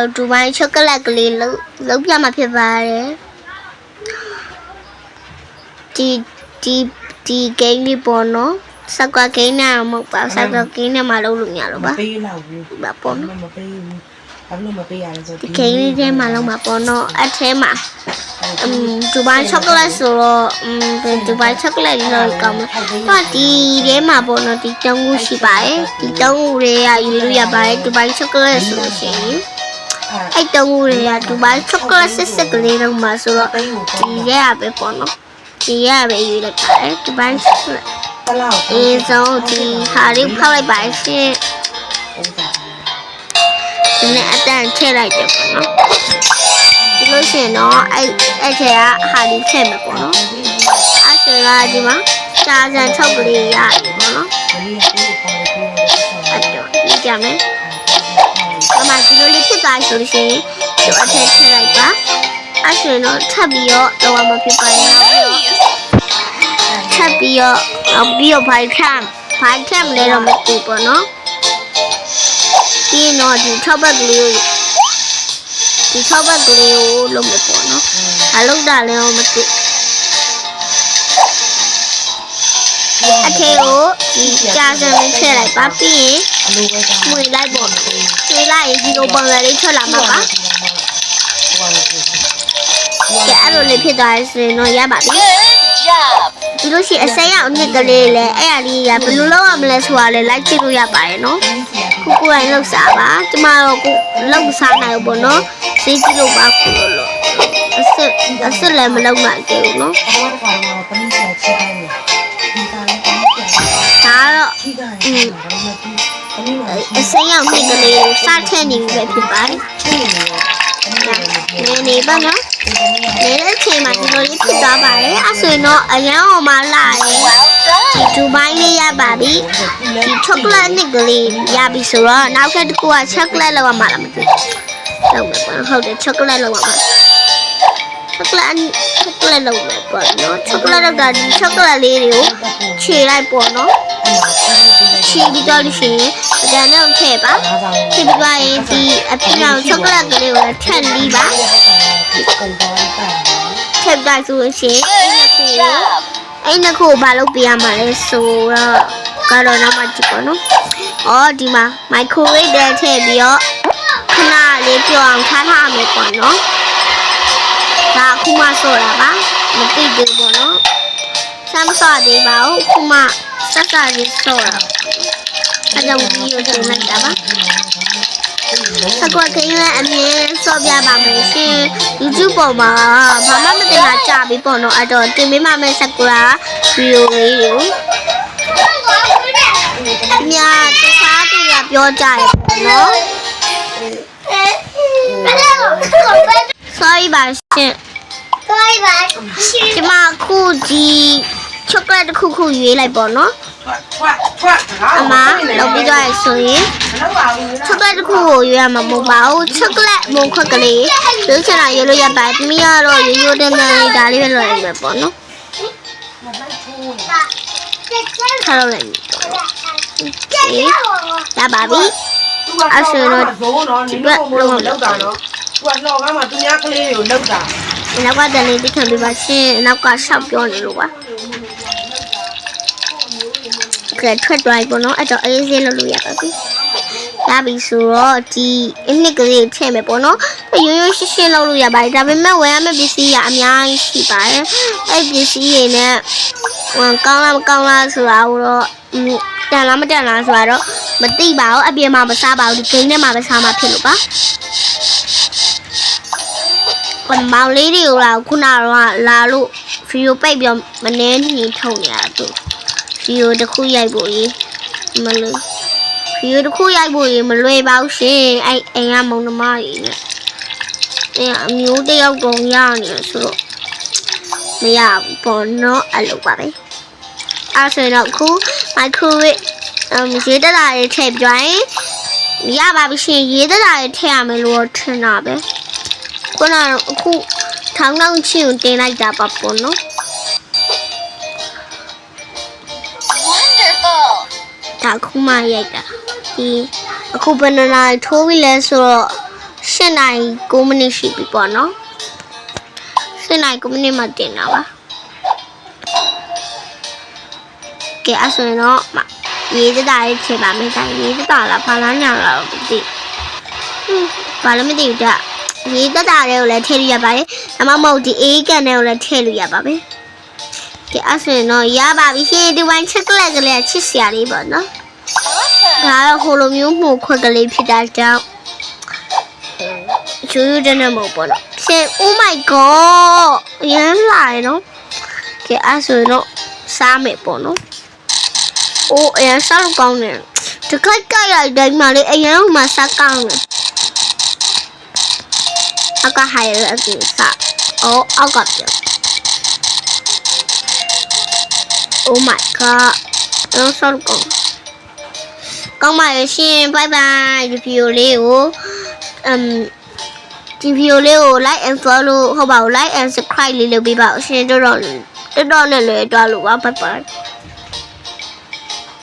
တော့ဒူဘိုင်းချောကလက်ကလေးလုံးပြမှာဖြစ်ပါတယ်ဒီဂိမ်းလေးပေါ့နော်စကွာဂိမ်းနဲ့မဟုတ်ပါစကွာဂိမ်းနဲ့မှလုံးလို့မရတော့ပါပေးလောက်ဘူးပါပေါ့နော်မပေးဘူးဘာလို့မပေးရလဲဆိုဒီဂိမ်းလေးထဲမှာလုံးမှာပေါ့နော်အထဲမှာဒူဘိုင်းချောကလက်ဆိုတော့ဒူဘိုင်းချောကလက်လို့ကောင်းမှာတော့ဒီထဲမှာပေါ့နော်ဒီတုံးခုရှိပါတယ်ဒီတုံးခုတွေကယူလို့ရပါတယ်ဒူဘိုင်းချောကလက်ဆိုလို့ရှိရင်အဲ့တုံးခုတွေကဒူဘိုင်းချောကလက်စစ်ကလေးတော့မှာဆိုတော့ဒီရဲရပဲပေါ့နော်ဒီရပဲယူလိုက်ပါတယ်ဒူဘိုင်းချောကလက်အေးဆုံးဒီဟာလေးဖောက်လိုက်ပါရှင်ဒီနဲ့အတန်ထည့်လိုက်တယ်ပေါ့နော်ဒီလိုရှင်တော့အဲ့ထဲကဟာလေးထည့်မယ်ပေါ့နော်အဲ့ဆိုတော့ဒီမှာစာစံထုတ်ကလေးရတယ်ပေါ့နော်အဲ့တော့ဒီကြမယ်အမဒီလိုလေးဖြစ်သွားဆိုလို့ရှိရင်ဒီအထက်ထည့်လိုက်ပါအဲ့ဆိုတော့ထပ်ပြီးတော့တော့မဖြစ်ပါဘူးထပ်ပြီးတော့ဘိုင်ထမ်လဲတော့မတူပေါ့နော်ဒီတော့ဒီထောက်ဘက်ကလေးကိုလုံးမပေါ့နော်အလုံးတာလည်းမတူအထေကိုဒီကြာစံလေးထည့်လိုက်ပါပြီးရင်မွေလိုက်ပေါ့မွေလိုက်ရင်ဒီလိုပုံစံလေးထွက်လာမှာပါကဲအဲ့လိုလေးဖြစ်သွားဆိုရင်တော့ရပါပြီဒီလိုရှိအစရအောင်နှစ်ကလေးလဲအဲ့အလေးရဘယ်လိုလုပ်ရမလဲဆိုတာလဲလိုက်ကြည့်လို့ရပါတယ်နော်ကိုယ်လောက်စားပါကျမတို့ကိုလောက်စားနိုင်ဘူးပေါ့နော်စီးကြည့်လို့ပါခုလို့အစ်လည်းမလောက်နိုင်သေးဘူးနော်ဒါတော့အစရအောင်နှစ်ကလေးကိုစားထည့်နေပြီပဲဖြစ်ပါတယ်နေပါနော်နေတဲ့ချိန်မှာဒီလိုလေးဖြစ်သွားပါတယ်အဲ့ဆိုရင်တော့အရန်အောင်မလာရင်ဒီဒူဘိုင်းလေးရပါပြီဒီချောကလက်နစ်ကလေးရပြီဆိုတော့နောက်ကတစ်ခုကချောကလက်လောက်ရမှာလားမသိဘူးဟုတ်တယ်ချောကလက်လောက်ရမှာချောကလက်လောက်မယ်ပေါ့နော်ချောကလက်တော့ဒီချောကလက်လေးတွေကိုခြေလိုက်ပေါ့နော်ခြေပြီးတော့လို့ရှိရင်အတန်းနဲ့ထည့်ပါထည့်ပြီးသွားရင်ဒီအပြင်အောင်ချောကလက်ကလေးကိုထည့်လီးပါထည့်လိုက်ဆိုရှင်အဲ့နှစ်ခုဘာလုပ်ပြရမှာလဲဆိုတော့ကတော့နောက်မှကြည့်ပါနော်အော်ဒီမှာ microwave ထဲထည့်ပြီးတော့ခဏလေးပြောင်းအောင်ထားထားမယ်ပေါ့နော်ဒါအခုမှဆိုတာပါမသိသေးဘူးပေါ့နော်ဆမ်းစောသေးပါဘူးခုမှစက်စားရေးစောတာအဲ့ကြောင့်ဒီကိုတင်လိုက်တာပါစကွက်ခင်းလည်းအမြင်စောပြပါမယ်ရှင် YouTube ပေါ်မှာဘာမှမတင်တာကြာပြီပေါ့နော်အဲ့တော့တင်ပေးမှမယ်စကွက်ဗီဒီယိုလေးကိုညာတခြားသူကပြောကြရပေါ့နော် sorry ပါရှင် sorry ပါဒီမှာခုဒီချောကလက်တစ်ခုရွေးလိုက်ပေါ့နော်အမလောက်ပြီးတော့ဆိုရင်ချောကလက်တစ်ခုကိုရွေးရမှာမဟုတ်ပါဘူးချောကလက်မုံခွက်ကလေးရွေးချင်တာရွေးလို့ရပါတယ်သမီးကတော့ရိုးတန်းတန်းလေးဒါလေးပဲလွယ်နေမယ်ပေါ့နော်ထားလို့လိုက်ရပါပြီအဆင်တော့ဒီဘက်လုံးလောက်တာနော်သူကလှော်ကားမှာသူများကလေးတွေကိုလောက်တာနောက်ကတည်းကခံပြီးပါရှင်နောက်ကရှောက်ပြောနေလို့ပါကဲထွက်သွားပြီပေါ့နော်အဲ့တော့အေးဆေးလုပ်လို့ရပါပြီရပြီဆိုတော့ဒီအနှစ်ကလေးထည့်မယ်ပေါ့နော်ရိုးရိုးရှင်းရှင်းလုပ်လို့ရပါတယ်ဒါပေမဲ့ဝယ်ရမယ့်ပစ္စည်းကအများကြီးရှိပါတယ်အဲ့ပစ္စည်းတွေနဲ့ကောင်းလားမကောင်းလားဆိုတာကိုတော့တန်လားမတန်လားဆိုတာတော့မသိပါဘူးအပြင်မှာမစားပါဘူးဒီဂိမ်းထဲမှာပဲစားမှာဖြစ်လို့ပါမောင်လေးတွေကိုလာခုနကတော့လာလို့ဗီဒီယိုပိတ်ပြီးမနှဲနေထုတ်နေရတာဗီဒီယိုတစ်ခုရိုက်ဖို့ရေးမလို့ဗီဒီယိုတစ်ခုရိုက်ဖို့ရေးမလွယ်ပါဘူးရှင်အဲ့အိမ်ကမုံနှမကြီးနဲ့အမျိုးတယောက်ကုန်ရနေဆိုတော့မရဘူးပေါ့နော်အဲ့လိုပါပဲအဲ့ဆိုတော့ခု microwave ရေးတလာရေးထည့်ပြိုင်ရပါပြီရှင်ရေးတလာရေးထည့်ရမယ်လို့ထင်တာပဲခုနအခုထောင်းထောင်းချင်းကိုတင်လိုက်တာပါပေါ့နော် wonderful ဒါခုမှရိုက်တာဒီအခုဘယ်နှနာထိုးပြီလဲဆိုတော့ 8နိုင်9မိနစ်ရှိပြီပေါ့နော်8နိုင်9မိနစ်မှတင်တာပါကဲအဲ့ဆိုရင်တော့ရေးတတာလေးထည့်ပါမယ်ဒါရေးတတာလားဘာလားညာလားမသိဘာလို့မသိဘူးဒါရေးတတာလေးကိုလည်းထည့်လို့ရပါတယ်ဒါမှမဟုတ်ဒီအေးကန်လေးကိုလည်းထည့်လို့ရပါမယ်ကဲအဲ့ဆိုရင်တော့ရပါပြီရှင်ဒီဝိုင်းချက်ကလက်ကလေးချစ်စရာလေးပေါ့နော်ဒါတော့ဟိုလိုမျိုးမှုခွက်ကလေးဖြစ်တာကြောင့်ကျူးတဲ့နဲ့မဟုတ်ပေါ့နော်ရှင် Oh my god ရမ်းလာရနော်ကဲအဲ့ဆိုရင်တော့စားမယ်ပေါ့နော်အိုးအရင်စားလို့ကောင်းတယ်ဒီခိုက်ကြိုက်လိုက်တိုင်းမှာလေအရင်ကမှစားကောင်းတယ်အကဟာရအကူစားအော်အောက်ကပြန် Oh my god တော့စားလို့ကောင်းပါရဲ့ရှင် bye bye ဒီဗီဒီယိုလေးကိုဒီဗီဒီယိုလေးကို like and follow ဟုတ်ပါဘူး like and subscribe လေးလုပ်ပေးပါဦးရှင်တော်တော်နဲ့လွယ်သွားလို့ပါ bye bye